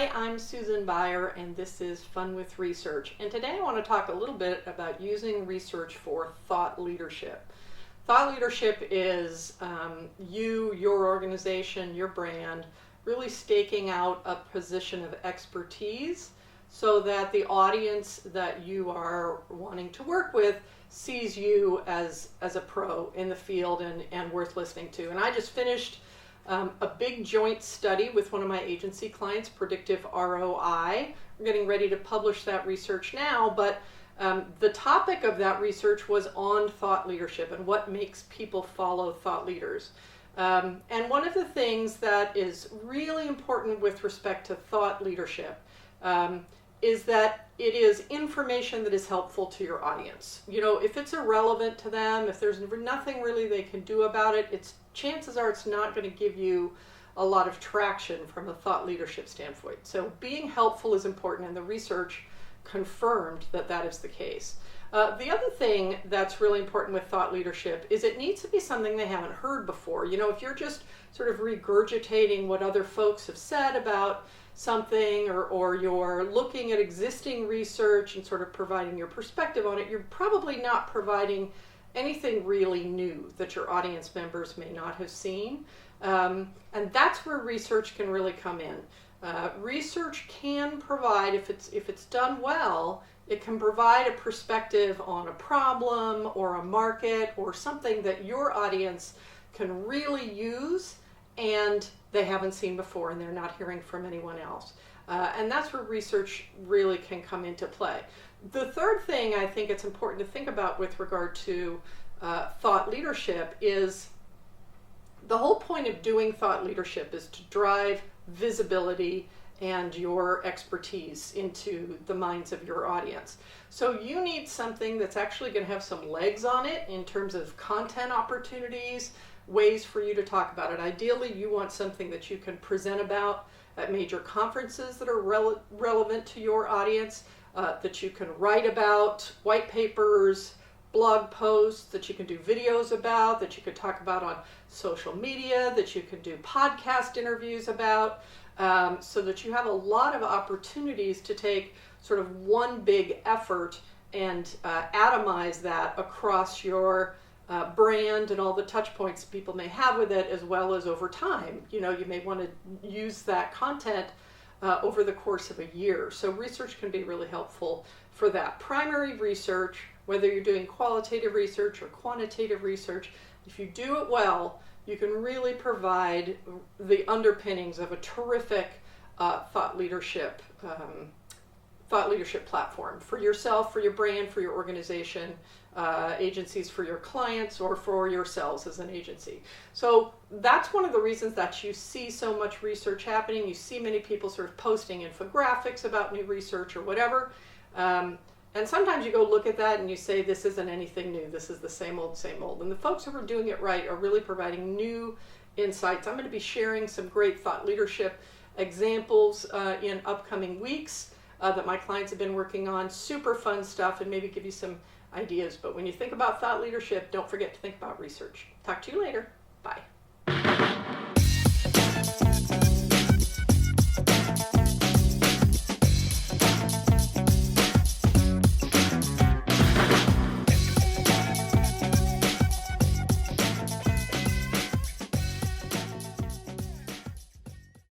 Hi, I'm Susan Beyer, and this is Fun with Research. And today I want to talk a little bit about using research for thought leadership. Thought leadership is you, your organization, your brand, really staking out a position of expertise so that the audience that you are wanting to work with sees you as a pro in the field and worth listening to. And I just finished a big joint study with one of my agency clients, Predictive ROI. We're getting ready to publish that research now, but the topic of that research was on thought leadership and what makes people follow thought leaders. And one of the things that is really important with respect to thought leadership is that it is information that is helpful to your audience. You know, if it's irrelevant to them, if there's nothing really they can do about it, chances are it's not going to give you a lot of traction from a thought leadership standpoint. So being helpful is important, and the research confirmed that that is the case. The other thing that's really important with thought leadership is it needs to be something they haven't heard before. You know, if you're just sort of regurgitating what other folks have said about something, or you're looking at existing research and sort of providing your perspective on it, you're probably not providing anything really new that your audience members may not have seen. And that's where research can really come in. Research can provide, if it's done well, it can provide a perspective on a problem or a market or something that your audience can really use and they haven't seen before and they're not hearing from anyone else. And that's where research really can come into play. The third thing I think it's important to think about with regard to thought leadership is the whole point of doing thought leadership is to drive visibility and your expertise into the minds of your audience. So you need something that's actually going to have some legs on it in terms of content opportunities, ways for you to talk about it. Ideally, you want something that you can present about at major conferences that are relevant to your audience, that you can write about, white papers, blog posts, that you can do videos about, that you could talk about on social media, that you can do podcast interviews about, so that you have a lot of opportunities to take sort of one big effort and atomize that across your brand and all the touch points people may have with it, as well as over time. You know, you may want to use that content over the course of a year. So research can be really helpful for that. Primary research, whether you're doing qualitative research or quantitative research, if you do it well, you can really provide the underpinnings of a terrific thought leadership platform for yourself, for your brand, for your organization, agencies, for your clients, or for yourselves as an agency. So that's one of the reasons that you see so much research happening. You see many people sort of posting infographics about new research or whatever. And sometimes you go look at that and you say, this isn't anything new. This is the same old, same old. And the folks who are doing it right are really providing new insights. I'm going to be sharing some great thought leadership examples in upcoming weeks that my clients have been working on. Super fun stuff, and maybe give you some ideas. But when you think about thought leadership, don't forget to think about research. Talk to you later. Bye.